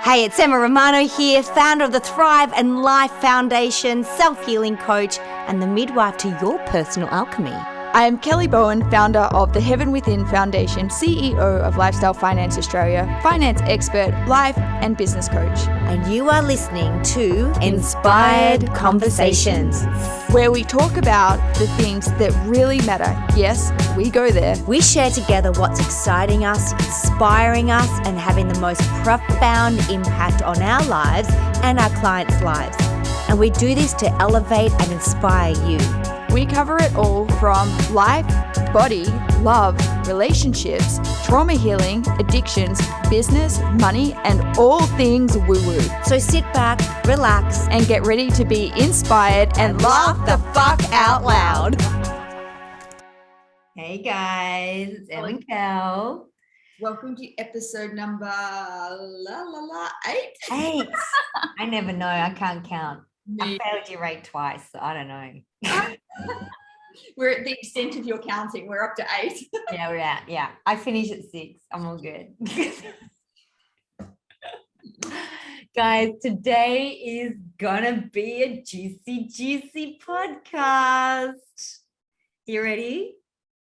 Hey, it's Emma Romano here, founder of the Thrive and Life Foundation, self-healing coach, and the midwife to your personal alchemy. I am Kelly Bowen, founder of the Heaven Within Foundation, CEO of Lifestyle Finance Australia, finance expert, life and business coach. And you are listening to Inspired Conversations, where we talk about the things that really matter. Yes, we go there. We share together what's exciting us, inspiring us, and having the most profound impact on our lives and our clients' lives. And we do this to elevate and inspire you. We cover it all from life, body, love, relationships, trauma healing, addictions, business, money, and all things woo-woo. So sit back, relax, and get ready to be inspired and laugh the fuck out loud. Hey guys, it's Em Kel. Welcome to episode number 8. 8. I never know. I can't count. Me. I failed your rate twice, so I don't know. We're at the extent of your counting. We're up to 8. Yeah, we're at. Yeah, I finish at 6. I'm all good. Guys, today is gonna be a juicy podcast. You ready?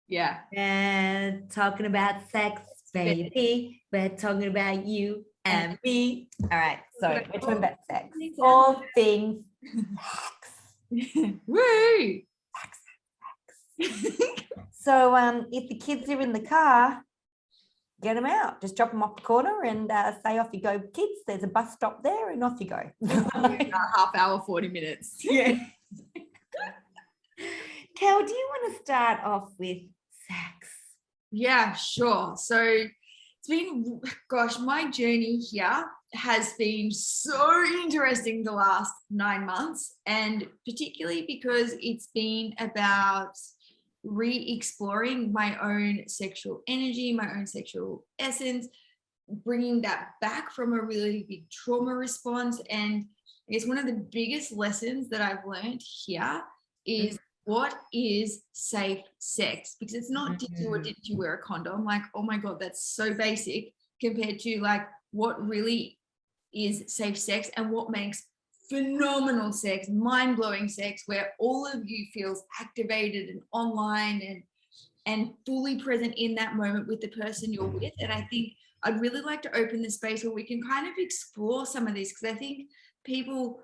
Yeah. And talking about sex, baby. We're talking about you and me. All right, so we're talking about sex. All things sex. Woo! So if the kids are in the car, get them out. Just drop them off the corner and say, off you go, kids. There's a bus stop there and off you go. Half hour, 40 minutes. Yeah. Kel, do you want to start off with sex? Yeah, sure. So it's been, my journey here has been so interesting the last 9 months, and particularly because it's been about re-exploring my own sexual energy, my own sexual essence, bringing that back from a really big trauma response. And I guess one of the biggest lessons that I've learned here is what is safe sex, because it's not did you or didn't you wear a condom. Like, oh my God, that's so basic compared to like what really is safe sex and what makes phenomenal sex, mind-blowing sex, where all of you feels activated and online and fully present in that moment with the person you're with. And I think I'd really like to open the space where we can kind of explore some of this, because I think people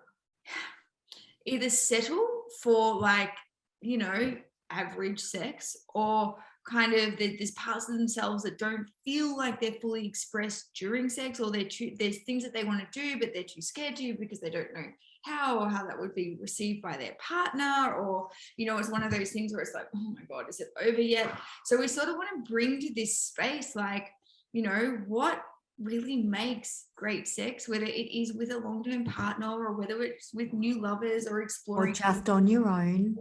either settle for like, you know, average sex, or kind of there's parts of themselves that don't feel like they're fully expressed during sex, or there's things that they want to do but they're too scared to because they don't know how, or how that would be received by their partner, or, you know, it's one of those things where it's like, oh my God, is it over yet? So we sort of want to bring to this space, like, you know, what really makes great sex, whether it is with a long-term partner or whether it's with new lovers or exploring, Or just on your own.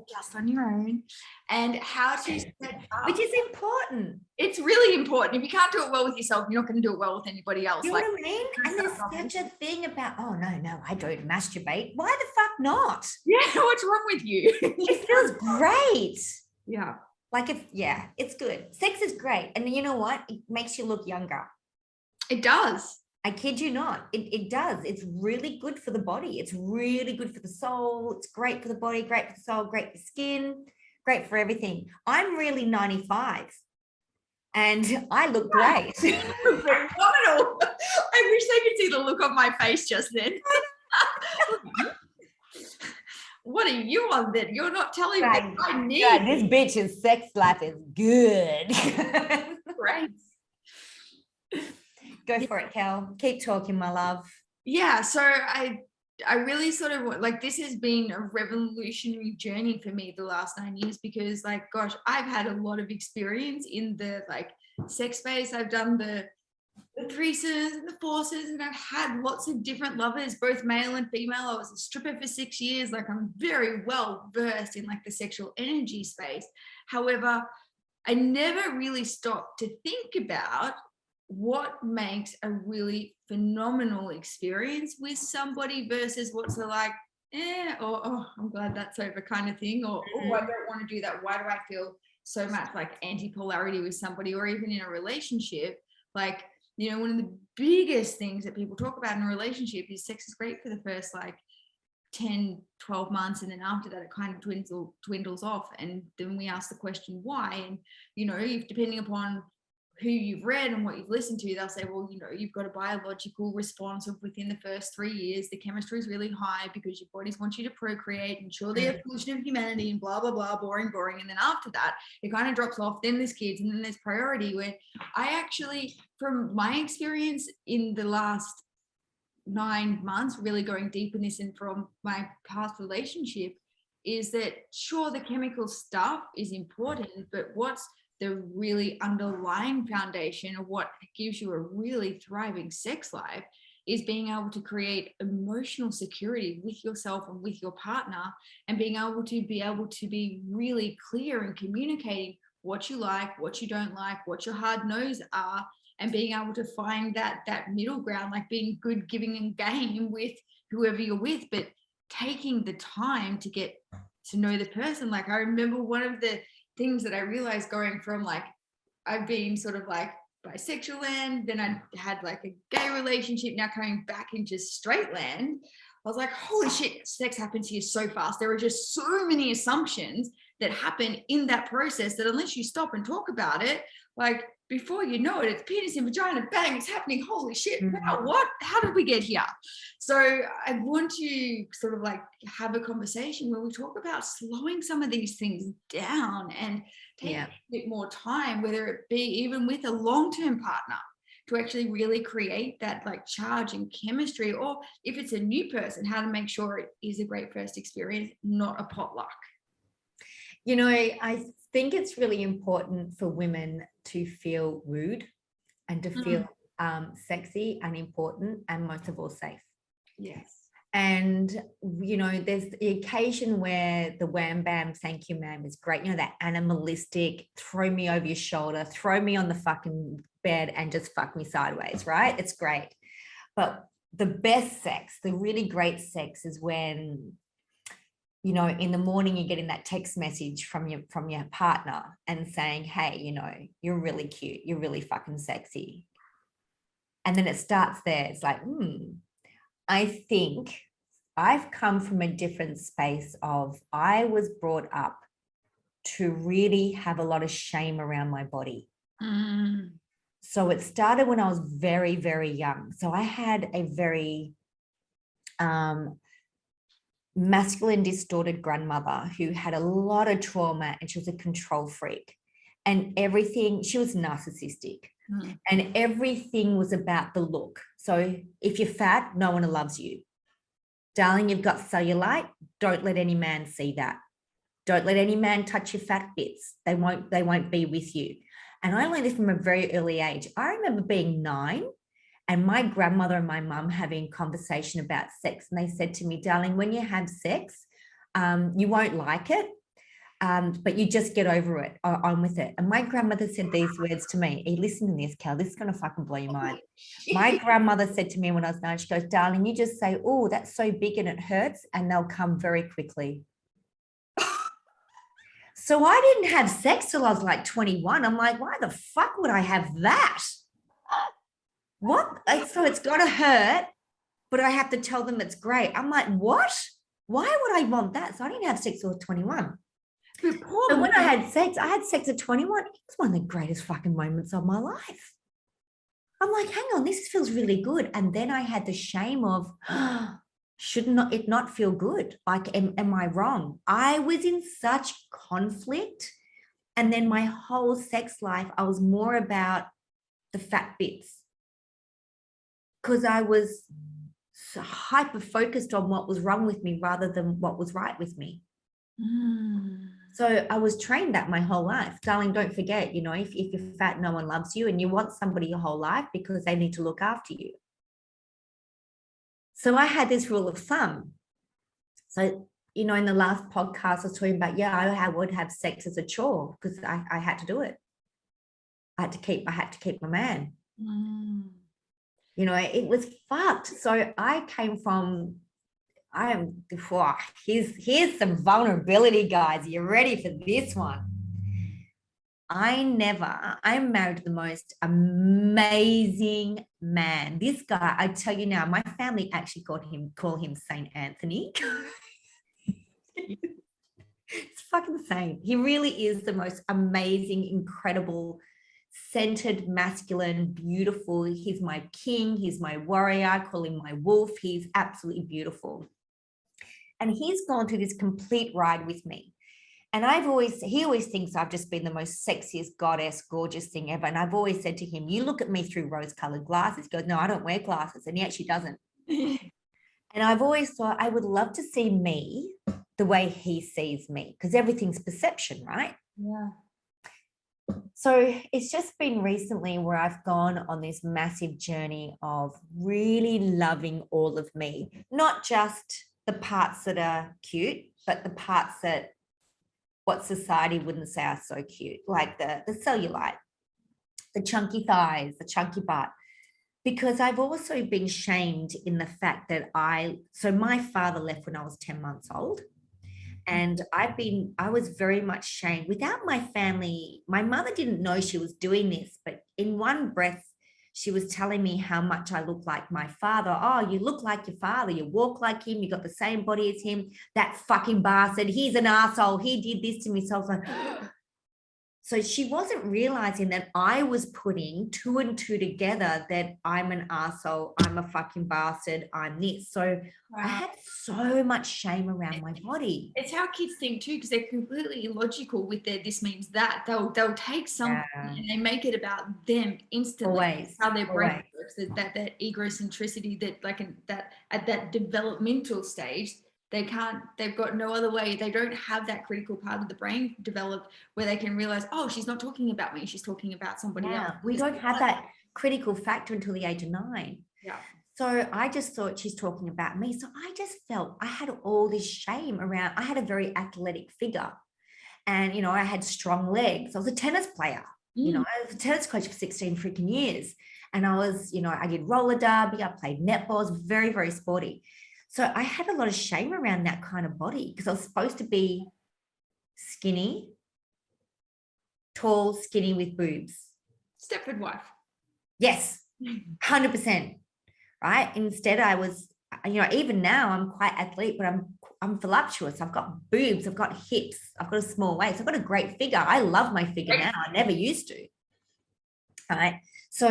and how to set up. Which is important. It's really important. If you can't do it well with yourself, you're not going to do it well with anybody else. You know what I mean? And there's such a thing about, oh no, I don't masturbate. Why the fuck not? Yeah, what's wrong with you? It feels great. Yeah. Like it's good. Sex is great. And you know what? It makes you look younger. It does. I kid you not. It does. It's really good for the body. It's really good for the soul. It's great for the body, great for the soul, great for skin, great for everything. I'm really 95 and I look great. Phenomenal. I wish they could see the look on my face just then. What are you on then? You're not telling me what I need. God, this bitch's sex life is good. Great. Go for it, Kel. Keep talking, my love. Yeah, so I really sort of like, this has been a revolutionary journey for me the last 9 years, because like, gosh, I've had a lot of experience in the like sex space. I've done the threesomes and the foursons, and I've had lots of different lovers, both male and female. I was a stripper for 6 years. Like, I'm very well versed in like the sexual energy space. However, I never really stopped to think about what makes a really phenomenal experience with somebody versus what's the like, or oh, I'm glad that's over kind of thing, or oh, I don't want to do that. Why do I feel so much like anti-polarity with somebody, or even in a relationship? Like, one of the biggest things that people talk about in a relationship is sex is great for the first like 10, 12 months. And then after that, it kind of dwindles off. And then we ask the question, why? And, if depending upon who you've read and what you've listened to, they'll say, well, you've got a biological response of within the first 3 years, the chemistry is really high because your bodies want you to procreate, ensure the evolution of humanity and blah, blah, blah, boring. And then after that, it kind of drops off. Then there's kids and then there's priority, where I actually, from my experience in the last 9 months, really going deep in this and from my past relationship, is that sure, the chemical stuff is important, but what's the really underlying foundation of what gives you a really thriving sex life is being able to create emotional security with yourself and with your partner, and being able to be really clear in communicating what you like, what you don't like, what your hard no's are, and being able to find that middle ground, like being good, giving and game with whoever you're with, but taking the time to get to know the person. Like, I remember one of the things that I realized going from like, I've been sort of like bisexual land, then I had like a gay relationship, now coming back into straight land. I was like, holy shit, sex happens here so fast. There are just so many assumptions that happen in that process that unless you stop and talk about it, like before you know it, it's penis and vagina, bang, it's happening. Holy shit, wow, what? How did we get here? So I want to sort of like have a conversation where we talk about slowing some of these things down and taking a bit more time, whether it be even with a long-term partner, to actually really create that like charge and chemistry, or if it's a new person, how to make sure it is a great first experience, not a potluck. I think it's really important for women to feel rude and to feel sexy and important, and most of all safe. Yes. And, there's the occasion where the wham bam, thank you, ma'am is great. That animalistic, throw me over your shoulder, throw me on the fucking bed and just fuck me sideways, right? It's great. But the best sex, the really great sex is when, in the morning you're getting that text message from your partner and saying, hey, you're really cute, you're really fucking sexy. And then it starts there. It's like, I think I've come from a different space of, I was brought up to really have a lot of shame around my body. So it started when I was very, very young. So I had a very masculine distorted grandmother who had a lot of trauma, and she was a control freak, and everything, she was narcissistic, and everything was about the look. So if you're fat, no one loves you. Darling, you've got cellulite. Don't let any man see that. Don't let any man touch your fat bits. They won't be with you. And I learned this from a very early age. I remember being 9 and my grandmother and my mum having a conversation about sex. And they said to me, darling, when you have sex, you won't like it, but you just get over it, on with it. And my grandmother said these words to me. Hey, listen to this, Kel. This is going to fucking blow your mind. My grandmother said to me when I was 9, she goes, darling, you just say, oh, that's so big and it hurts, and they'll come very quickly. So I didn't have sex till I was like 21. I'm like, why the fuck would I have that? What? So it's got to hurt, but I have to tell them it's great. I'm like, what? Why would I want that? So I didn't have sex till I was 21. So when I had sex at 21. It was one of the greatest fucking moments of my life. I'm like, hang on, this feels really good. And then I had the shame of, should it not feel good? Like, am I wrong? I was in such conflict. And then my whole sex life, I was more about the fat bits, because I was so hyper focused on what was wrong with me rather than what was right with me. So I was trained that my whole life. Darling, don't forget, if you're fat, no one loves you, and you want somebody your whole life because they need to look after you. So I had this rule of thumb. So, in the last podcast, I was talking about, I would have sex as a chore because I had to do it. I had to keep my man. It was fucked. So I came from, here's some vulnerability, guys. Are you ready for this one? I'm married to the most amazing man. This guy, I tell you now, my family actually call him Saint Anthony. It's fucking insane. He really is the most amazing, incredible, centered, masculine, beautiful. He's my king. He's my warrior. I call him my wolf. He's absolutely beautiful. And he's gone through this complete ride with me. And he always thinks I've just been the most sexiest goddess, gorgeous thing ever. And I've always said to him, you look at me through rose-colored glasses. He goes, no, I don't wear glasses. And he actually doesn't. And I've always thought I would love to see me the way he sees me, because everything's perception, right? Yeah. So it's just been recently where I've gone on this massive journey of really loving all of me, not just the parts that are cute, but the parts that what society wouldn't say are so cute, like the cellulite, the chunky thighs, the chunky butt. Because I've also been shamed in the fact that my father left when I was 10 months old. And I was very much shamed. Without my family, my mother didn't know she was doing this, but in one breath, she was telling me how much I look like my father. Oh, you look like your father. You walk like him. You got the same body as him. That fucking bastard. He's an asshole. He did this to me. So I was like, so she wasn't realizing that I was putting two and two together, that I'm an asshole, I'm a fucking bastard, I'm this. So I had so much shame around my body. It's how kids think too, because they're completely illogical with their this means that. They'll take something and they make it about them instantly. Always. How their brain works, that egocentricity, that at that developmental stage, they've got no other way. They don't have that critical part of the brain developed where they can realize, oh, she's not talking about me. She's talking about somebody else. We don't have that critical factor until the age of 9. Yeah. So I just thought she's talking about me. So I just felt I had all this shame around. I had a very athletic figure and, I had strong legs. I was a tennis player. I was a tennis coach for 16 freaking years. And I was, I did roller derby. I played netball. I was very, very sporty. So I had a lot of shame around that kind of body because I was supposed to be skinny, tall, skinny with boobs. Stepford wife. Yes, 100%. Right. Instead, I was, even now I'm quite athletic, but I'm voluptuous. I've got boobs. I've got hips. I've got a small waist. I've got a great figure. I love my figure now. I never used to. All right. So,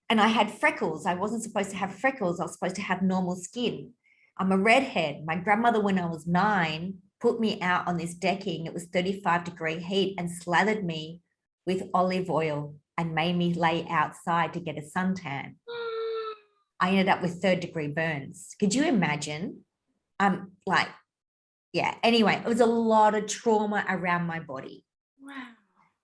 and I had freckles. I wasn't supposed to have freckles. I was supposed to have normal skin. I'm a redhead. My grandmother, when I was 9, put me out on this decking. It was 35-degree heat and slathered me with olive oil and made me lay outside to get a suntan. I ended up with 3rd-degree burns. Could you imagine? Anyway, it was a lot of trauma around my body. Wow.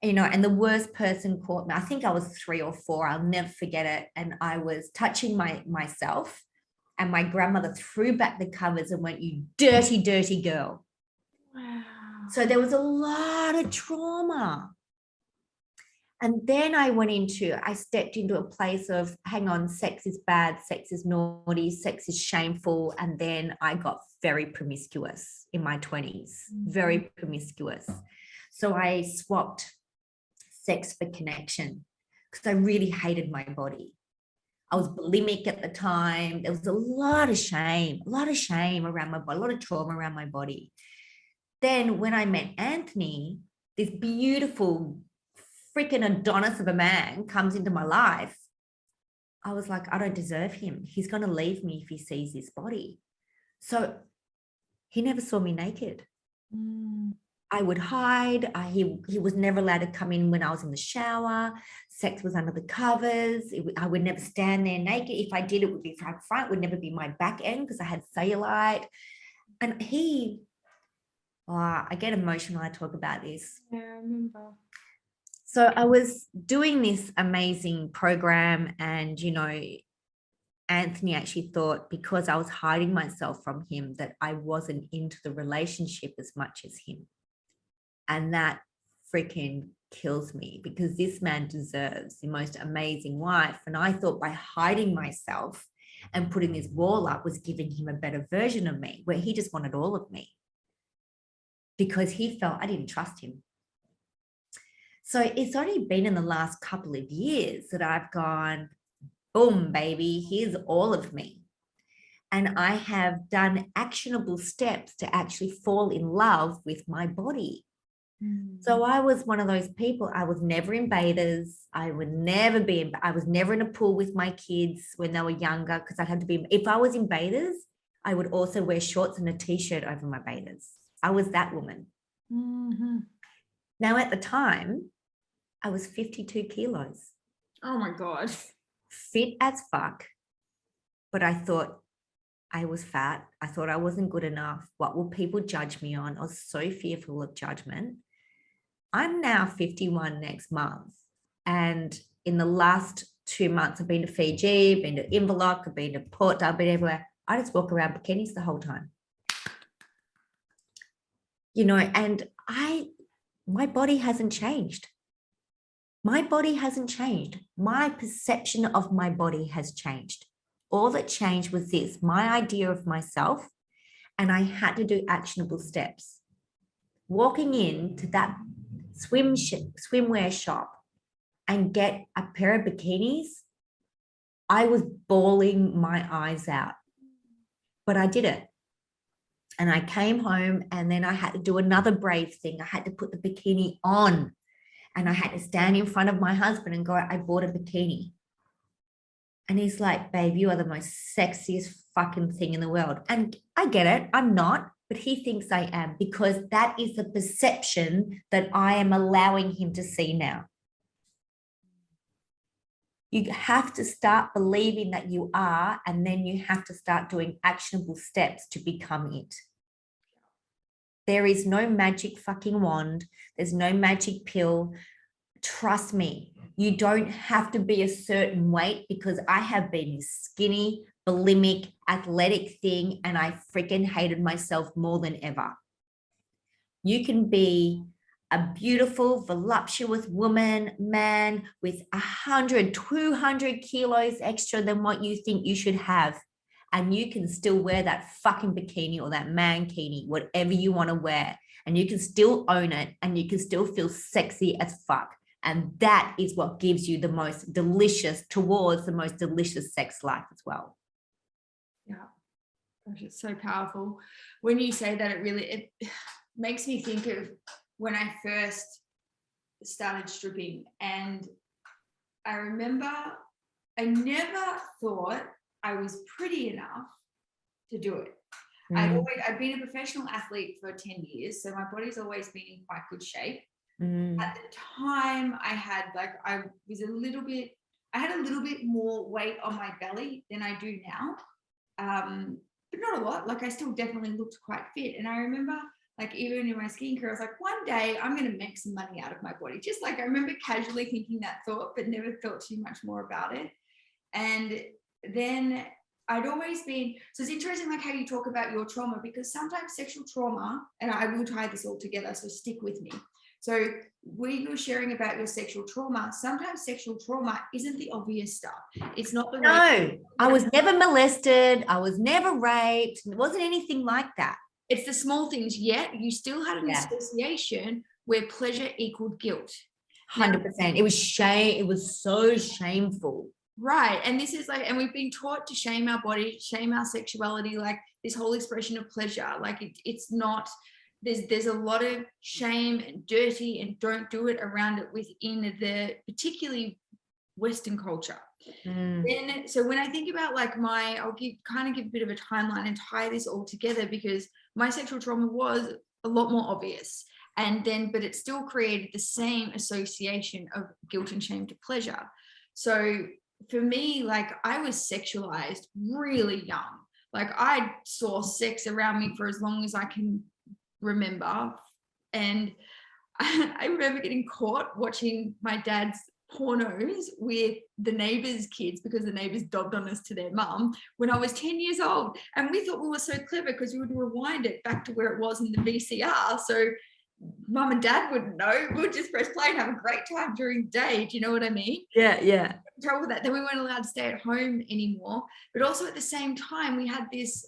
And the worst person caught me. I think I was 3 or 4. I'll never forget it. And I was touching myself. And my grandmother threw back the covers and went, you dirty, dirty girl. Wow. So there was a lot of trauma. And then I stepped into a place of, hang on, sex is bad, sex is naughty, sex is shameful. And then I got very promiscuous in my 20s, very promiscuous. So I swapped sex for connection because I really hated my body. I was bulimic at the time. There was a lot of shame around my body, a lot of trauma around my body. Then when I met Anthony, this beautiful freaking Adonis of a man comes into my life. I was like, I don't deserve him. He's going to leave me if he sees this body. So he never saw me naked. I would hide. He was never allowed to come in when I was in the shower. Sex was under the covers. I would never stand there naked. If I did, it would be front. It would never be my back end because I had cellulite. And I get emotional when I talk about this. Yeah, I remember. So I was doing this amazing program and, Anthony actually thought because I was hiding myself from him that I wasn't into the relationship as much as him. And that freaking kills me because this man deserves the most amazing wife. And I thought by hiding myself and putting this wall up was giving him a better version of me, where he just wanted all of me because he felt I didn't trust him. So it's only been in the last couple of years that I've gone, boom, baby, here's all of me. And I have done actionable steps to actually fall in love with my body. So I was one of those people. I was never in bathers. I was never in a pool with my kids when they were younger, because I had to be, if I was in bathers, I would also wear shorts and a t-shirt over my bathers. I was that woman. Mm-hmm. Now at the time, I was 52 kilos. Oh my God. Fit as fuck. But I thought I was fat. I thought I wasn't good enough. What will people judge me on? I was so fearful of judgment. I'm now 51 next month. And in the last 2 months, I've been to Fiji, been to Inverloch, I've been to Port, I've been everywhere. I just walk around bikinis the whole time. You know, and my body hasn't changed. My body hasn't changed. My perception of my body has changed. All that changed was this, my idea of myself, and I had to do actionable steps. Walking into that swimwear shop and get a pair of bikinis, I was bawling my eyes out, but I did it. And I came home, and then I had to do another brave thing. I had to put the bikini on, and I had to stand in front of my husband and go, I bought a bikini. And he's like, babe, you are the most sexiest fucking thing in the world. And I get it. I'm not, but he thinks I am, because that is the perception that I am allowing him to see now. You have to start believing that you are, and then you have to start doing actionable steps to become it. There is no magic fucking wand. There's no magic pill. Trust me, you don't have to be a certain weight, because I have been skinny, bulimic, athletic thing, and I freaking hated myself more than ever. You can be a beautiful, voluptuous woman, man, with 100, 200 kilos extra than what you think you should have. And you can still wear that fucking bikini or that mankini, whatever you want to wear. And you can still own it, and you can still feel sexy as fuck. And that is what gives you the most delicious sex life as well. Yeah. Gosh, it's so powerful. When you say that, it makes me think of when I first started stripping, and I remember I never thought I was pretty enough to do it. I'd been a professional athlete for 10 years, so my body's always been in quite good shape. At the time, I had a little bit more weight on my belly than I do now, but not a lot. I still definitely looked quite fit. And I remember, even in my skincare, I was like, one day I'm going to make some money out of my body. Just I remember casually thinking that thought, but never thought too much more about it. And then I'd always been, so it's interesting how you talk about your trauma, because sometimes sexual trauma, and I will tie this all together, so stick with me. So when you're sharing about your sexual trauma, sometimes sexual trauma isn't the obvious stuff. It's not the No, I was never molested. I was never raped. It wasn't anything like that. It's the small things, yet you still had an association where pleasure equaled guilt. 100%. It was shame. It was so shameful. Right. And this is and we've been taught to shame our body, shame our sexuality, this whole expression of pleasure. It's not, there's a lot of shame and dirty and don't do it around it within the particularly Western culture. Then, so when I think about I'll give a bit of a timeline and tie this all together, because my sexual trauma was a lot more obvious. But it still created the same association of guilt and shame to pleasure. So for me, I was sexualized really young. I saw sex around me for as long as I can remember. And I remember getting caught watching my dad's pornos with the neighbors' kids, because the neighbors dobbed on us to their mum, when I was 10 years old. And we thought we were so clever, because we would rewind it back to where it was in the VCR. So mum and dad wouldn't know. We would just press play and have a great time during the day. Do you know what I mean? Yeah. Trouble with that. Then we weren't allowed to stay at home anymore. But also at the same time, we had this,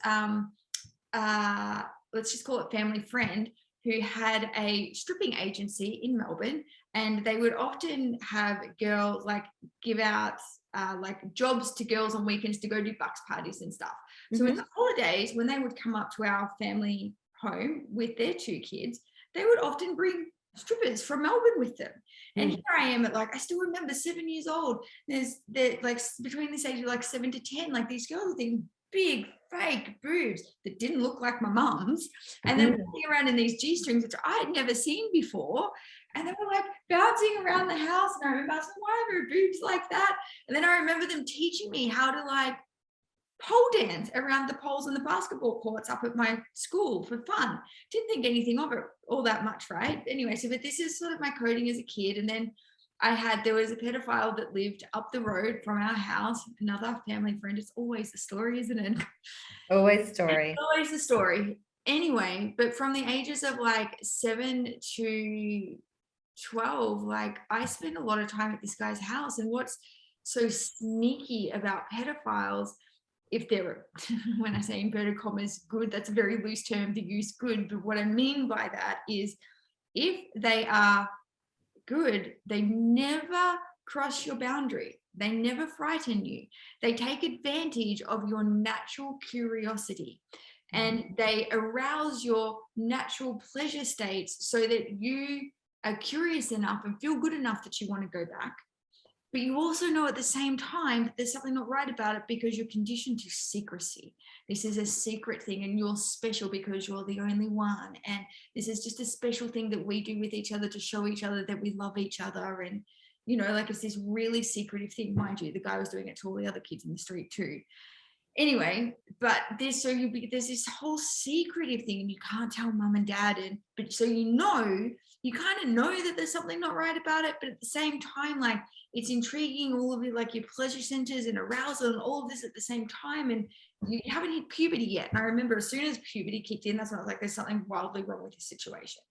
let's just call it family friend, who had a stripping agency in Melbourne. and they would often have girls like give out like jobs to girls on weekends to go do bucks parties and stuff. So in the holidays, when they would come up to our family home with their 2 kids, they would often bring strippers from Melbourne with them. And here I am at like, I still remember 7 years old. They're like between this age of like 7 to 10, like these girls with these big fake boobs that didn't look like my mum's, and then walking around in these G-strings, which I had never seen before. And they were like bouncing around the house. And I remember asking, why are her boobs like that? And then I remember them teaching me how to like pole dance around the poles and the basketball courts up at my school for fun. Didn't think anything of it all that much, right? Anyway, so but this is sort of my coding as a kid. And then there was a pedophile that lived up the road from our house, another family friend. It's always the story, isn't it? Always story. Always the story. Anyway, but from the ages of like 7 to 12, like I spent a lot of time at this guy's house. And what's so sneaky about pedophiles, if they're, when I say inverted commas, good, that's a very loose term to use, good. But what I mean by that is if they are good, they never cross your boundary. They never frighten you. They take advantage of your natural curiosity, and they arouse your natural pleasure states so that you are curious enough and feel good enough that you want to go back. But you also know at the same time that there's something not right about it because you're conditioned to secrecy. This is a secret thing and you're special because you're the only one. And this is just a special thing that we do with each other to show each other that we love each other. And, you know, like it's this really secretive thing, mind you. The guy was doing it to all the other kids in the street too. Anyway, but there's this whole secretive thing and you can't tell mum and dad. But so you kind of know that there's something not right about it, but at the same time, like it's intriguing, all of it, like your pleasure centers and arousal and all of this at the same time, and you haven't hit puberty yet. And I remember as soon as puberty kicked in, that's when I was like, there's something wildly wrong with this situation.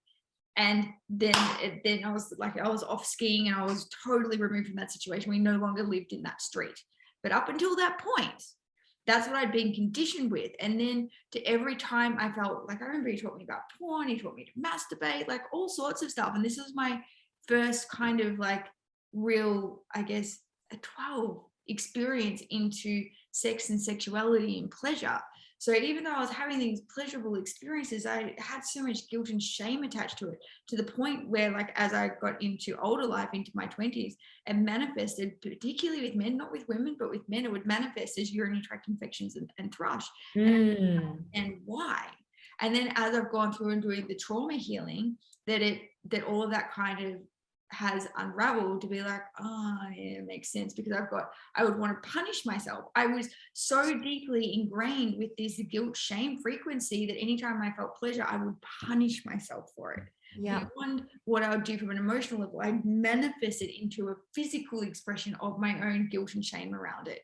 And then I was off skiing and I was totally removed from that situation. We no longer lived in that street. But up until that point, that's what I'd been conditioned with. And then to every time I felt like, I remember he taught me about porn, he taught me to masturbate, like all sorts of stuff. And this was my first kind of like real, I guess, a 12 experience into sex and sexuality and pleasure. So even though I was having these pleasurable experiences, I had so much guilt and shame attached to it, to the point where, like, as I got into older life, into my 20s, it manifested, particularly with men, not with women, but with men, it would manifest as urinary tract infections and thrush. And why? And then as I've gone through and doing the trauma healing, that all of that kind of has unraveled to be like, oh yeah, it makes sense, because I would want to punish myself. I was so deeply ingrained with this guilt shame frequency that anytime I felt pleasure, I would punish myself for it. Yeah. Beyond what I would do from an emotional level, I manifest it into a physical expression of my own guilt and shame around it.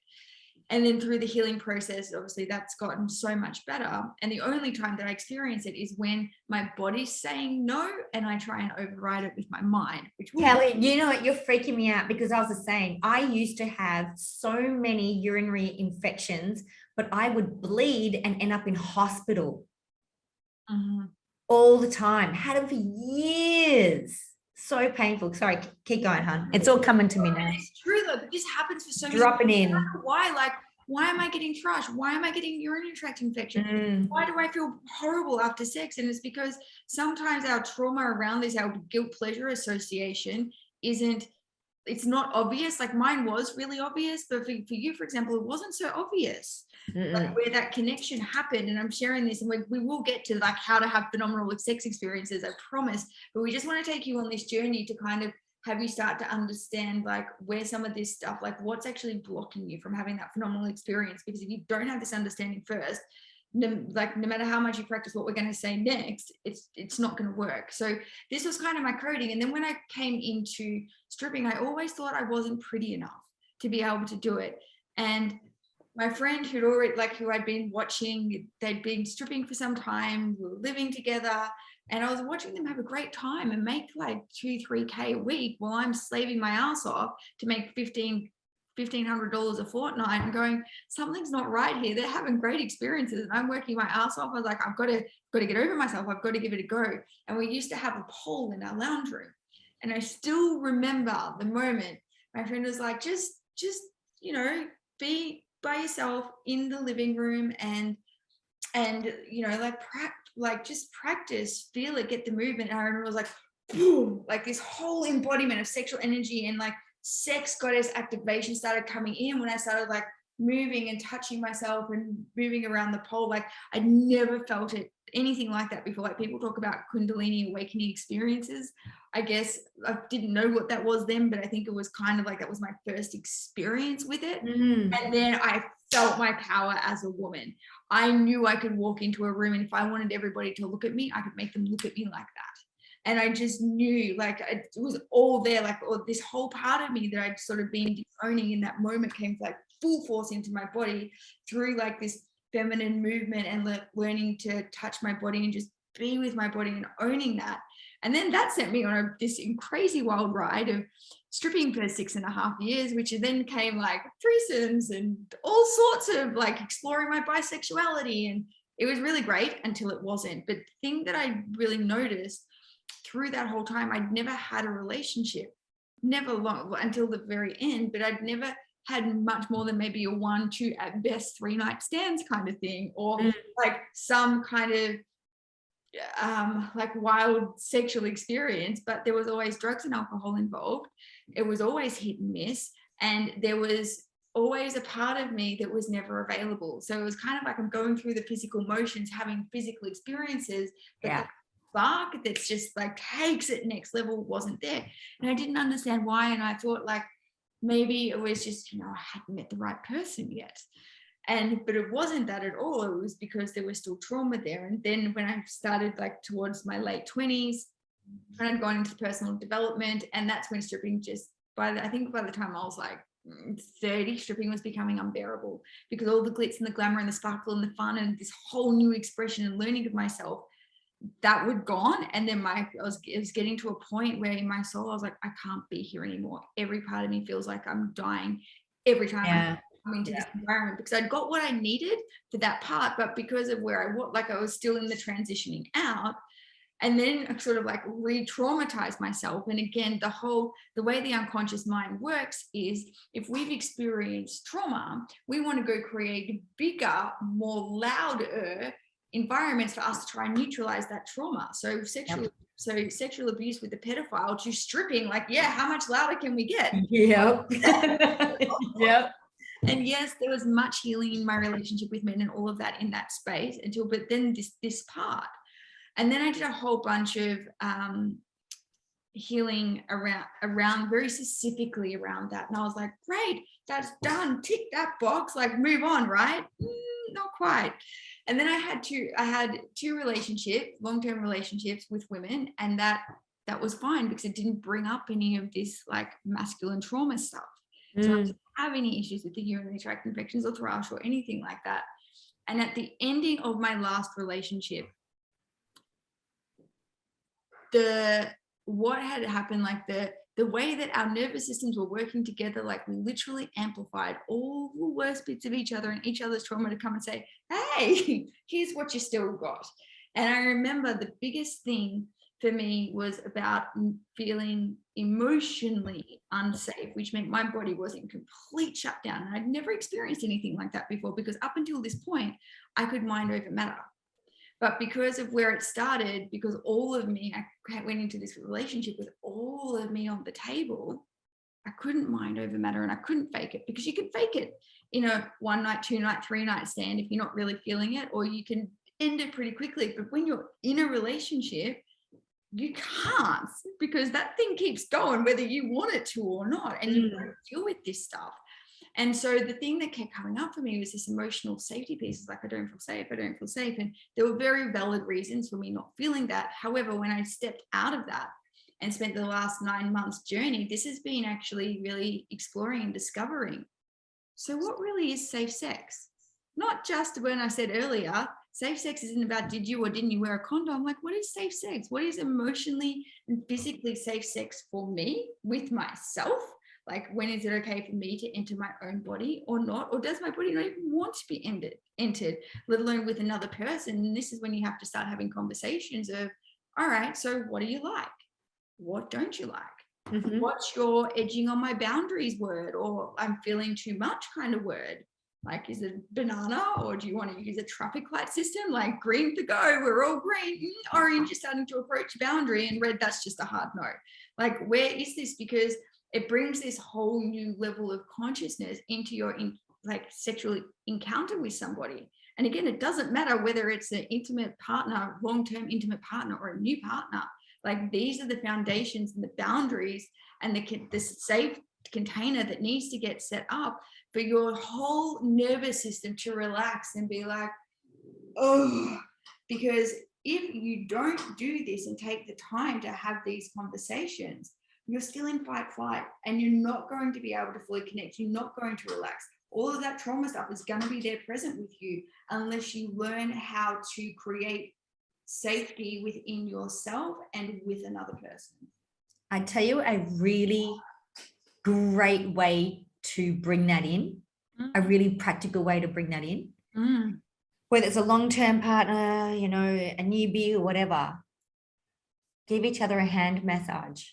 And then through the healing process, obviously that's gotten so much better. And the only time that I experience it is when my body's saying no and I try and override it with my mind. Kelly, you know what? You're freaking me out, because I was the same. I used to have so many urinary infections, but I would bleed and end up in hospital all the time. Had them for years. So painful. Sorry, keep going, hon. It's all coming to me now. It's true though, but this happens for so many dropping in. Why? Like, why am I getting thrush? Why am I getting urinary tract infection? Why do I feel horrible after sex? And it's because sometimes our trauma around this, our guilt pleasure association, it's not obvious. Like mine was really obvious, but for you, for example, it wasn't so obvious. Like where that connection happened. And I'm sharing this, and we will get to like how to have phenomenal sex experiences, I promise, but we just want to take you on this journey to kind of have you start to understand like where some of this stuff, like what's actually blocking you from having that phenomenal experience. Because if you don't have this understanding first, no matter how much you practice what we're going to say next, it's not going to work. So this was kind of my coding. And then when I came into stripping, I always thought I wasn't pretty enough to be able to do it. And my friend who I'd been watching, they'd been stripping for some time, we were living together, and I was watching them have a great time and make like $2-3K a week while I'm slaving my ass off to make $1,500 a fortnight, and going, something's not right here. They're having great experiences and I'm working my ass off. I was like, I've got to get over myself. I've got to give it a go. And we used to have a pole in our lounge room. And I still remember the moment my friend was like, just, you know, be by yourself in the living room and, you know, like just practice, feel it, get the movement. And I remember it was like, boom, like this whole embodiment of sexual energy and like sex goddess activation started coming in when I started like moving and touching myself and moving around the pole. Like I'd never felt it anything like that before. Like people talk about Kundalini awakening experiences. I guess I didn't know what that was then, but I think it was kind of like that was my first experience with it. And then I felt my power as a woman. I knew I could walk into a room and if I wanted everybody to look at me, I could make them look at me like that. And I just knew like it was all there, like this whole part of me that I'd sort of been owning in that moment came like full force into my body through like this feminine movement and learning to touch my body and just be with my body and owning that. And then that sent me on this crazy wild ride of stripping for 6.5 years, which then came like threesomes and all sorts of like exploring my bisexuality. And it was really great until it wasn't. But the thing that I really noticed through that whole time, I'd never had a relationship, never long until the very end, but I'd never had much more than maybe a 1, 2, at best 3 night stands kind of thing, or like some kind of like wild sexual experience, but there was always drugs and alcohol involved. It was always hit and miss. And there was always a part of me that was never available. So it was kind of like I'm going through the physical motions, having physical experiences, but the spark that's just like takes it next level wasn't there. And I didn't understand why. And I thought like, maybe it was just, you know, I hadn't met the right person yet. But it wasn't that at all. It was because there was still trauma there. And then when I started like towards my late 20s, and I'd gone into personal development, and that's when stripping just, I think by the time I was like 30, stripping was becoming unbearable because all the glitz and the glamour and the sparkle and the fun and this whole new expression and learning of myself, that would gone. And then it was getting to a point where in my soul, I was like, I can't be here anymore. Every part of me feels like I'm dying every time I come into this environment, because I'd got what I needed for that part, but because of where I was, like I was still in the transitioning out. And then I sort of like re-traumatized myself. And again, the way the unconscious mind works is if we've experienced trauma, we want to go create bigger, more louder environments for us to try and neutralize that trauma. So sexual abuse with the pedophile, to stripping, like, yeah, how much louder can we get? And yes, there was much healing in my relationship with men and all of that in that space but then this part. And then I did a whole bunch of healing around very specifically around that. And I was like, great, that's done. Tick that box, like move on, right? Not quite. And then I had two relationships, long-term relationships with women, and that was fine because it didn't bring up any of this like masculine trauma stuff. So I didn't have any issues with the urinary tract infections or thrush or anything like that. And at the ending of my last relationship, what had happened, like the way that our nervous systems were working together, like we literally amplified all the worst bits of each other and each other's trauma to come and say, hey, here's what you still got. And I remember the biggest thing for me was about feeling emotionally unsafe, which meant my body was in complete shutdown. And I'd never experienced anything like that before, because up until this point, I could mind over matter. But because of where it started, because all of me, I went into this relationship with all of me on the table, I couldn't mind over matter and I couldn't fake it, because you can fake it in a 1 night, 2 night, 3 night stand if you're not really feeling it, or you can end it pretty quickly. But when you're in a relationship, you can't, because that thing keeps going whether you want it to or not. And you don't deal with this stuff. And so the thing that kept coming up for me was this emotional safety piece. It's like, I don't feel safe. And there were very valid reasons for me not feeling that. However, when I stepped out of that and spent the last 9 months journey, this has been actually really exploring and discovering. So what really is safe sex? Not just when I said earlier, safe sex isn't about did you or didn't you wear a condom. Like, what is safe sex? What is emotionally and physically safe sex for me with myself? Like, when is it okay for me to enter my own body or not? Or does my body not even want to be entered, let alone with another person? And this is when you have to start having conversations of, all right, so what do you like? what don't you like? Mhm. What's your edging on my boundaries word, or I'm feeling too much kind of word? Like, is it banana, or do you want to use a traffic light system? Like green to go, we're all green. Orange is starting to approach boundary, and red, that's just a hard no. Like, where is this? Because it brings this whole new level of consciousness into your like sexual encounter with somebody. And again, it doesn't matter whether it's an intimate partner, long-term intimate partner, or a new partner. Like, these are the foundations and the boundaries and the safe container that needs to get set up for your whole nervous system to relax and be like, oh, because if you don't do this and take the time to have these conversations, you're still in fight flight, and you're not going to be able to fully connect. You're not going to relax. All of that trauma stuff is going to be there present with you unless you learn how to create safety within yourself and with another person. I tell you a really great way to bring that in, a really practical way to bring that in. Whether it's a long-term partner, you know, a newbie or whatever, give each other a hand massage.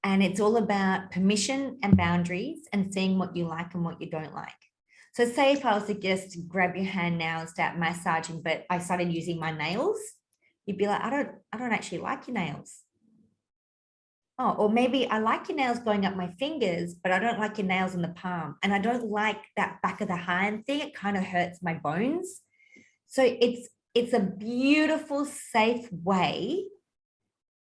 And it's all about permission and boundaries and seeing what you like and what you don't like. So say if I was to just grab your hand now and start massaging, but I started using my nails, you'd be like, I don't actually like your nails. Oh, or maybe I like your nails going up my fingers, but I don't like your nails in the palm. And I don't like that back of the hand thing. It kind of hurts my bones. So it's a beautiful, safe way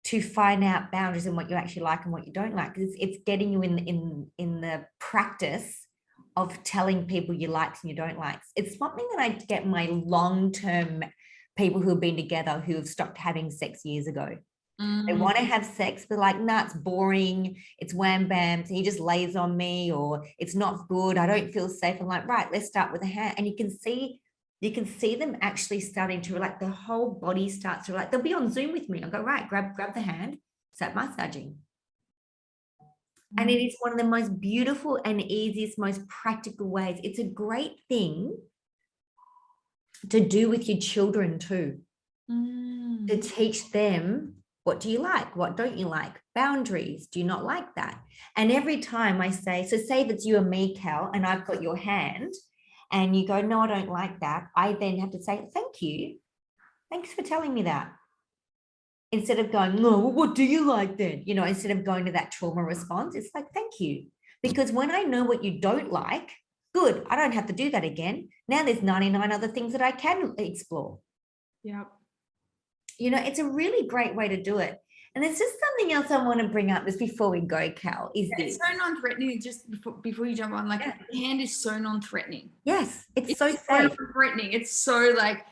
to find out boundaries and what you actually like and what you don't like. Because it's getting you in the practice of telling people you like and you don't like. It's something that I get my long-term people who have been together who have stopped having sex years ago. They want to have sex, but like, nah, it's boring. It's wham bam. So he just lays on me, or it's not good. I don't feel safe. I'm like, right, let's start with a hand. And you can see them actually starting to relax. Their whole body starts to relax. They'll be on Zoom with me. I'll go, right, grab the hand, start massaging. And it is one of the most beautiful and easiest, most practical ways. It's a great thing to do with your children too, to teach them, what do you like? What don't you like? Boundaries. Do you not like that? And every time I say, so say if it's you and me, Kel, and I've got your hand and you go, no, I don't like that. I then have to say, thank you. Thanks for telling me that. Instead of going, no, well, what do you like then? You know, instead of going to that trauma response, it's like, thank you. Because when I know what you don't like, good, I don't have to do that again. Now there's 99 other things that I can explore. Yep. You know, it's a really great way to do it. And there's just something else I want to bring up just before we go, Cal, is this. It's so non-threatening. Just before you jump on, like, the hand is so non-threatening. Yes, it's so safe. Non-threatening. It's so like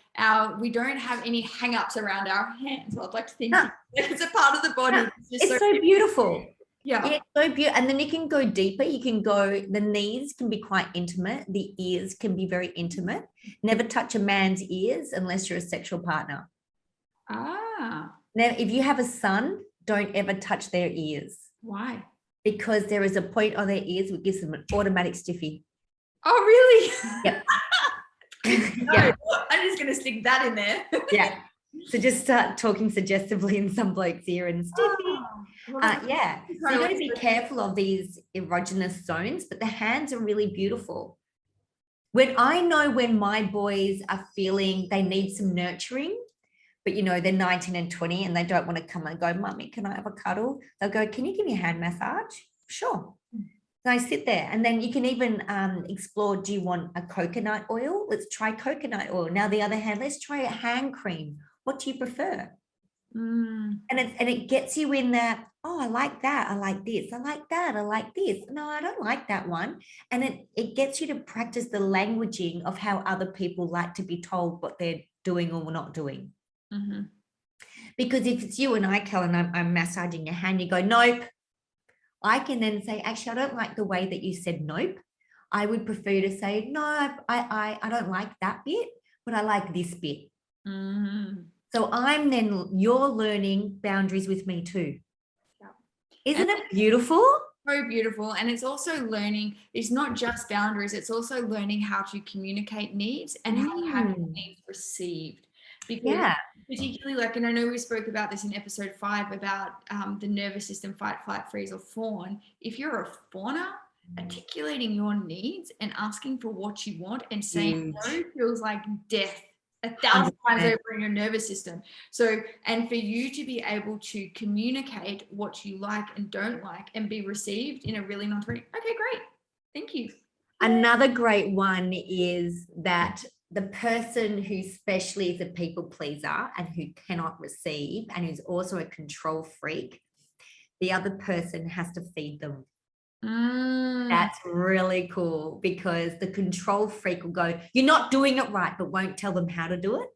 we don't have any hang-ups around our hands. I'd like to think it's a part of the body. It's so beautiful. Yeah. It's so beautiful. And then you can go deeper. You can go, the knees can be quite intimate. The ears can be very intimate. Never touch a man's ears unless you're a sexual partner. Now, if you have a son, don't ever touch their ears. Why? Because there is a point on their ears which gives them an automatic stiffy. Oh, really? Yep. No, yeah. I'm just going to stick that in there. Yeah. So just start talking suggestively in some bloke's ear and stiffy. Yeah. So you got to be careful of these erogenous zones, but the hands are really beautiful. When I know when my boys are feeling they need some nurturing, but, you know, they're 19 and 20 and they don't want to come and go, Mummy, can I have a cuddle? They'll go, can you give me a hand massage? Sure. So I sit there, and then you can even explore, do you want a coconut oil? Let's try coconut oil. Now, the other hand, let's try a hand cream. What do you prefer? And it gets you in that, oh, I like that. I like this. I like that. I like this. No, I don't like that one. And it gets you to practice the languaging of how other people like to be told what they're doing or not doing. Because if it's you and I, Kel, and I'm massaging your hand, you go, nope. I can then say, actually, I don't like the way that you said nope. I would prefer to say, no, I don't like that bit, but I like this bit. So you're learning boundaries with me too. Isn't it beautiful? So beautiful. And it's also learning, it's not just boundaries, it's also learning how to communicate needs and how to have needs received. because Yeah. particularly like, and I know we spoke about this in episode 5 about the nervous system, fight, flight, freeze, or fawn. If you're a fawner, articulating your needs and asking for what you want and saying no Huge. feels like death 1,000 times 100%. over in your nervous system. So, and for you to be able to communicate what you like and don't like and be received in a really non-threatening, okay, great, thank you. Another great one is that the person who especially is a people pleaser and who cannot receive and who's also a control freak, the other person has to feed them. That's really cool, because the control freak will go, you're not doing it right, but won't tell them how to do it.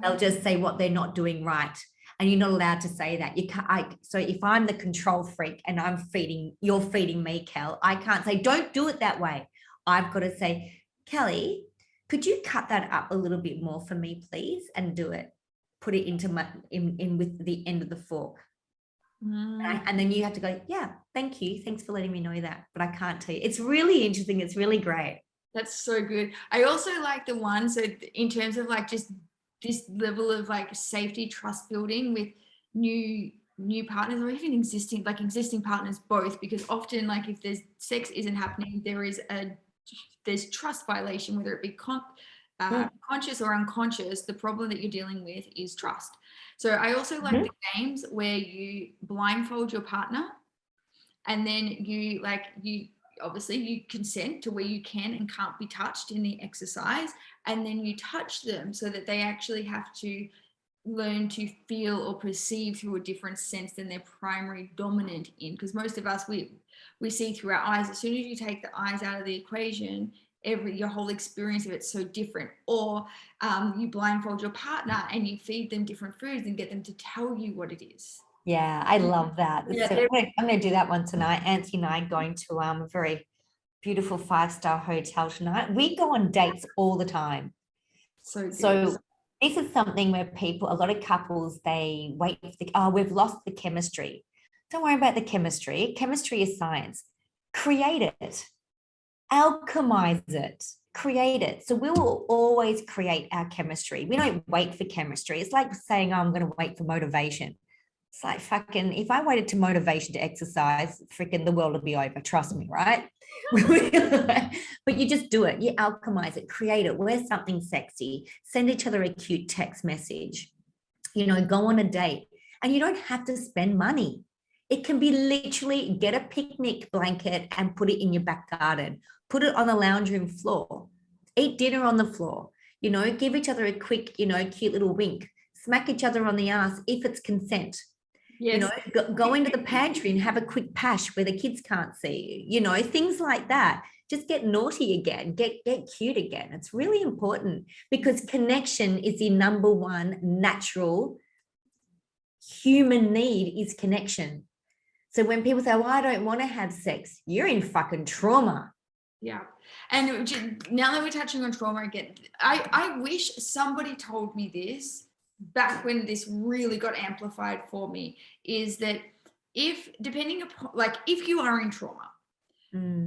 They'll just say what they're not doing right. And you're not allowed to say that. You can't. So if I'm the control freak and you're feeding me, Kel, I can't say, don't do it that way. I've got to say, Kelly, could you cut that up a little bit more for me, please? And do it. Put it into in with the end of the fork. And then you have to go, yeah, thank you. Thanks for letting me know that. But I can't tell you. It's really interesting. It's really great. That's so good. I also like the one, so in terms of like just this level of like safety, trust building with new partners, or even existing partners both, because often like if there's sex isn't happening, there's trust violation, whether it be conscious or unconscious. The problem that you're dealing with is trust. So I also like the games where you blindfold your partner, and then you obviously you consent to where you can and can't be touched in the exercise, and then you touch them so that they actually have to learn to feel or perceive through a different sense than their primary dominant in, because most of us we see through our eyes. As soon as you take the eyes out of the equation, your whole experience of it's so different. Or you blindfold your partner and you feed them different foods and get them to tell you what it is. Yeah, I love that. Yeah, so I'm going to do that one tonight. Auntie and I are going to a very beautiful 5-star hotel tonight. We go on dates all the time. So this is something where a lot of couples, they wait for we've lost the chemistry. Don't worry about the chemistry. Chemistry is science. Create it. Alchemize it. Create it. So we will always create our chemistry. We don't wait for chemistry. It's like saying, I'm going to wait for motivation. It's like fucking, if I waited to motivation to exercise, freaking the world would be over. Trust me, right? But you just do it. You alchemize it, create it, wear something sexy, send each other a cute text message, go on a date. And you don't have to spend money. It can be literally get a picnic blanket and put it in your back garden, put it on the lounge room floor, eat dinner on the floor, give each other a quick, cute little wink, smack each other on the ass if it's consent. Yes. Go into the pantry and have a quick pash where the kids can't see you, things like that. Just get naughty again, get cute again. It's really important, because connection is the number one natural human need, is connection. So when people say, well, I don't want to have sex, you're in fucking trauma. Yeah. And now that we're touching on trauma again, I wish somebody told me this back when this really got amplified for me, is that depending upon, like, if you are in trauma,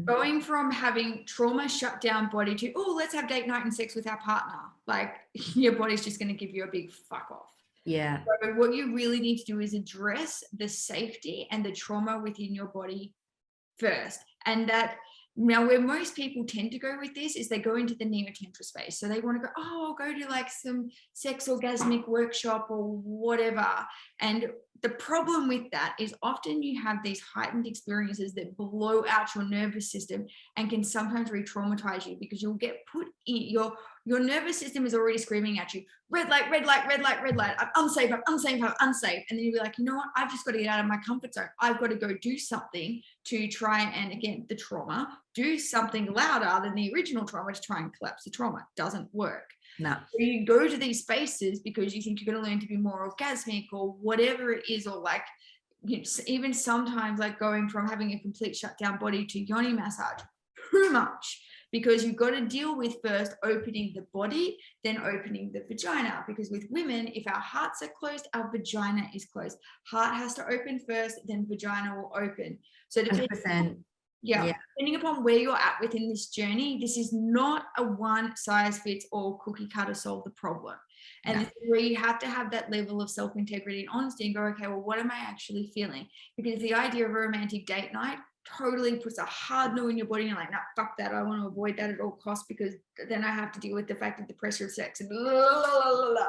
going from having trauma shut down body to, let's have date night and sex with our partner, like your body's just going to give you a big fuck off. Yeah. So what you really need to do is address the safety and the trauma within your body first. And that, now where most people tend to go with this is they go into the neo-tantra space. So they want to go, I'll go to like some sex orgasmic workshop or whatever. And the problem with that is often you have these heightened experiences that blow out your nervous system and can sometimes re-traumatize you, because you'll get put in your nervous system is already screaming at you, red light, red light, red light, red light. I'm unsafe, I'm unsafe, I'm unsafe. And then you'll be like, you know what? I've just got to get out of my comfort zone. I've got to go do something to try and, again, the trauma, do something louder than the original trauma to try and collapse the trauma. It doesn't work. No. So you go to these spaces because you think you're going to learn to be more orgasmic or whatever it is, or like, even sometimes like going from having a complete shutdown body to yoni massage, too much. Because you've got to deal with first opening the body, then opening the vagina. Because with women, if our hearts are closed, our vagina is closed. Heart has to open first, then vagina will open. So 100%. Yeah. Depending upon where you're at within this journey, this is not a one size fits all cookie cutter solve the problem. And this is where you have to have that level of self-integrity and honesty and go, okay, well, what am I actually feeling? Because the idea of a romantic date night totally puts a hard no in your body. And you're like, no, fuck that. I want to avoid that at all costs, because then I have to deal with the fact of the pressure of sex and blah, blah, blah, blah.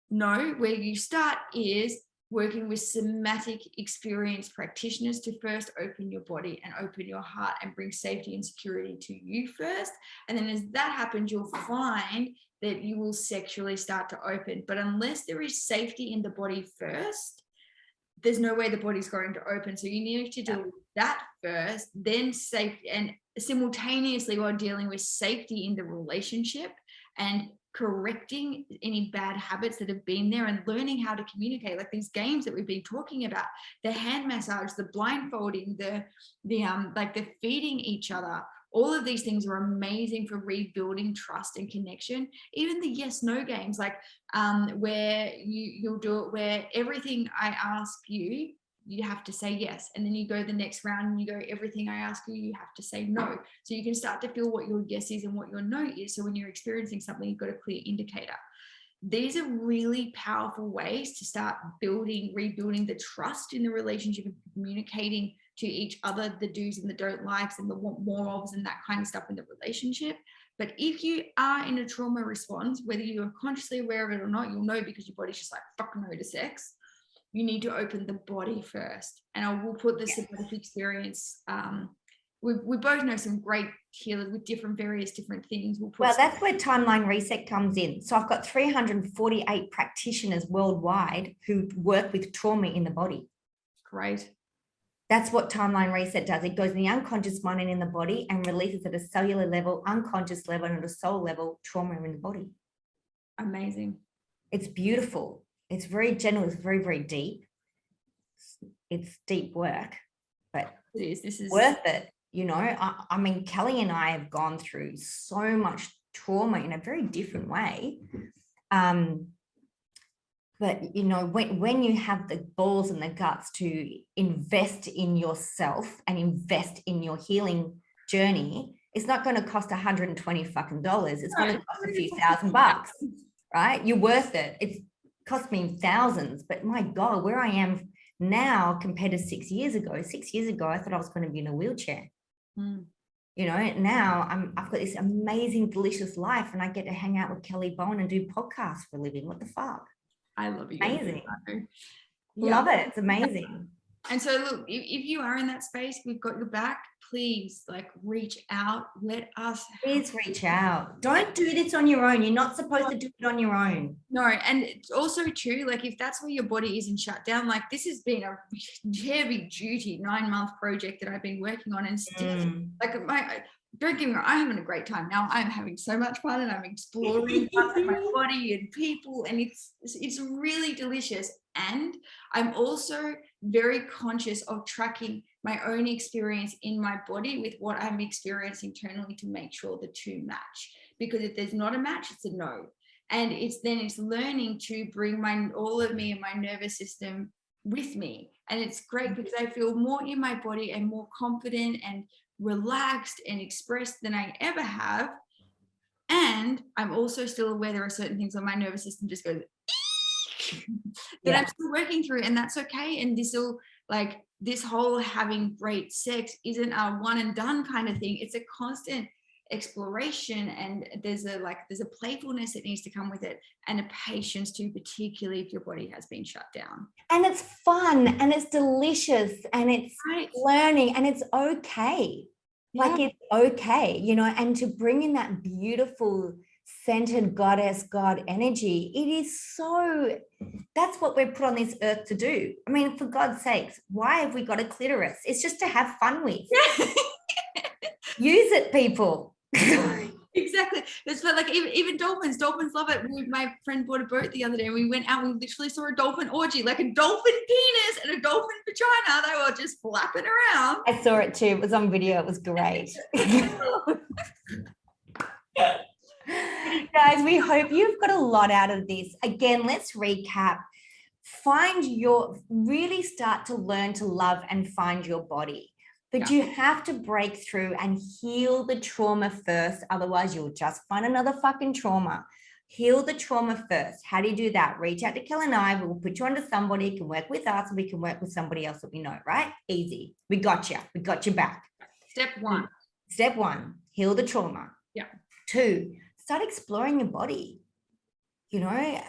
No, where you start is working with somatic experienced practitioners to first open your body and open your heart and bring safety and security to you first. And then as that happens, you'll find that you will sexually start to open. But unless there is safety in the body first, there's no way the body's going to open. So you need to do that first, then safety, and simultaneously while dealing with safety in the relationship and correcting any bad habits that have been there and learning how to communicate, like these games that we've been talking about, the hand massage, the blindfolding, the feeding each other. All of these things are amazing for rebuilding trust and connection. Even the yes no games, like where you'll do it where everything I ask you, you have to say yes, and then you go the next round and you go, everything I ask you, you have to say no. So you can start to feel what your yes is and what your no is. So when you're experiencing something, you've got a clear indicator. These are really powerful ways to start rebuilding the trust in the relationship and communicating to each other the do's and the don't likes and the want more ofs and that kind of stuff in the relationship. But if you are in a trauma response, whether you're consciously aware of it or not, you'll know because your body's just like, fuck no to sex. You need to open the body first. And I will put the somatic experience. We both know some great healers with various different things. Well, that's where Timeline Reset comes in. So I've got 348 practitioners worldwide who work with trauma in the body. Great. That's what Timeline Reset does. It goes in the unconscious mind and in the body and releases at a cellular level, unconscious level, and at a soul level, trauma in the body. Amazing. It's beautiful. It's very gentle. It's very, very deep. It's deep work, but this is worth it. You know, I mean, Kelly and I have gone through so much trauma in a very different way. But, you know, when you have the balls and the guts to invest in yourself and invest in your healing journey, it's not going to cost $120 fucking dollars. It's going to cost a few $1,000, right? You're worth it. It's cost me thousands, but my God, where I am now compared to 6 years ago. 6 years ago, I thought I was going to be in a wheelchair. You know, now I've got this amazing, delicious life, and I get to hang out with Kelly Bowen and do podcasts for a living. What the fuck? I love you. Amazing. Love it. It's amazing. And so look, if you are in that space, we've got your back. Please, like, reach out. Let us. Please reach out. Don't do this on your own. You're not supposed to do it on your own. No, and it's also true, like, if that's where your body isn't shut down, like, this has been a heavy duty 9-month project that I've been working on, and still, like, don't get me wrong, I'm having a great time now. I'm having so much fun, and I'm exploring parts of my body and people, and it's really delicious. And I'm also very conscious of tracking my own experience in my body with what I'm experiencing internally to make sure the two match. Because if there's not a match, it's a no. And it's learning to bring all of me and my nervous system with me. And it's great because I feel more in my body and more confident and relaxed and expressed than I ever have. And I'm also still aware there are certain things on my nervous system just goes that I'm still working through, and that's okay. And this whole having great sex isn't a one and done kind of thing. It's a constant exploration, and there's a playfulness that needs to come with it, and a patience too, particularly if your body has been shut down. And it's fun, and it's delicious, and it's learning, and it's okay. Like, it's okay, you know, and to bring in that beautiful centered goddess God energy, it is so, that's what we're put on this earth to do. I mean, for God's sakes, why have we got a clitoris? It's just to have fun with. Use it, people. Exactly. It's like even dolphins love it. My friend bought a boat the other day, and we went out, we literally saw a dolphin orgy, like a dolphin penis and a dolphin vagina. They were just flapping around. I saw it too. It was on video. It was great. Guys, we hope you've got a lot out of this. Again, let's recap. Really start to learn to love and find your body. But you have to break through and heal the trauma first. Otherwise, you'll just find another fucking trauma. Heal the trauma first. How do you do that? Reach out to Kel and I. We'll put you onto somebody who can work with us, and we can work with somebody else that we know, right? Easy. We got you. We got you back. Step one. Step one, heal the trauma. Yeah. 2, start exploring your body. You know,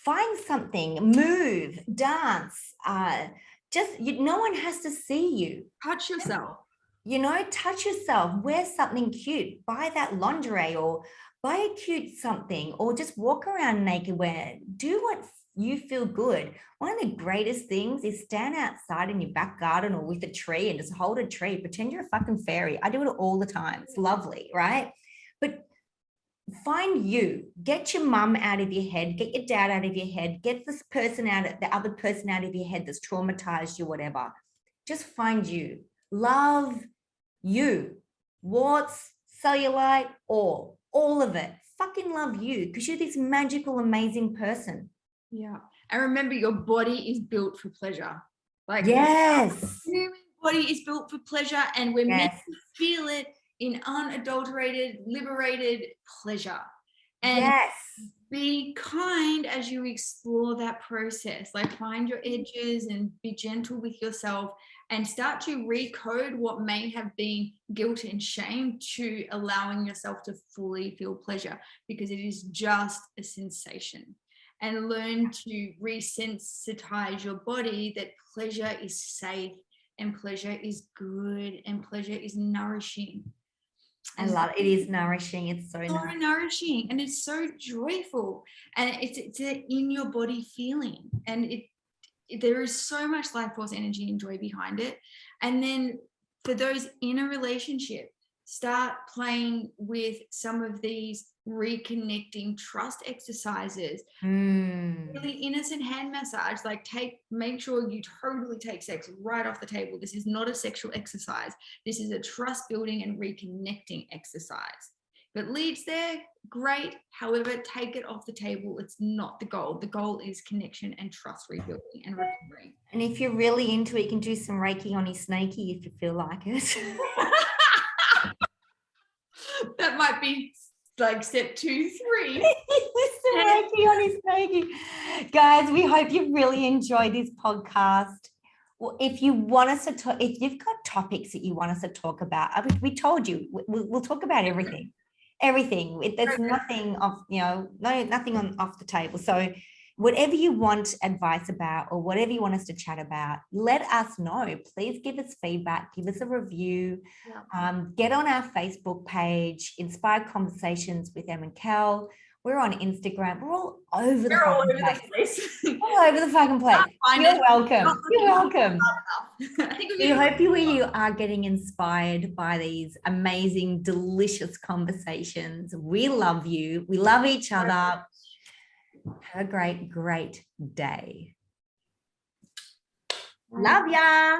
find something, move, dance. No one has to see you. Touch yourself. You know, touch yourself, wear something cute, buy that lingerie or buy a cute something, or just walk around naked, do what you feel good. One of the greatest things is stand outside in your back garden or with a tree and just hold a tree, pretend you're a fucking fairy. I do it all the time. It's lovely, right? But find you, get your mum out of your head, get your dad out of your head, get this person the other person out of your head that's traumatized you, whatever. Just find you. Love you. Warts, cellulite, all of it. Fucking love you, because you're this magical, amazing person. Yeah. And remember, your body is built for pleasure. Like, yes, the human body is built for pleasure, and we're meant to feel it in unadulterated, liberated pleasure. And yes, be kind as you explore that process. Like, find your edges and be gentle with yourself, and start to recode what may have been guilt and shame to allowing yourself to fully feel pleasure, because it is just a sensation. And learn to resensitize your body that pleasure is safe, and pleasure is good, and pleasure is nourishing. I love it. It is nourishing. It's so nourishing, and it's so joyful, and it's an in your body feeling, and there is so much life force, energy, and joy behind it. And then for those in a relationship, start playing with some of these reconnecting trust exercises. Really innocent hand massage. Like, make sure you totally take sex right off the table. This is not a sexual exercise. This is a trust building and reconnecting exercise. If it leads there, great. However, take it off the table. It's not the goal. The goal is connection and trust rebuilding and recovery. And if you're really into it, you can do some Reiki on his snaky if you feel like it. That might be like step 2, 3. Reiki on his snaky. Guys, we hope you really enjoyed this podcast. Well, if you want us to talk, if you've got topics that you want us to talk about, we told you we'll talk about everything. There's nothing off, nothing off the table. So whatever you want advice about, or whatever you want us to chat about, let us know. Please give us feedback, give us a review. Get on our Facebook page, Inspired Conversations with Em and Kel. We're on Instagram. We're all over the place. All over the fucking place. You're welcome. You're welcome. We hope you are getting inspired by these amazing, delicious conversations. We love you. We love each other. Have a great, great day. Love ya.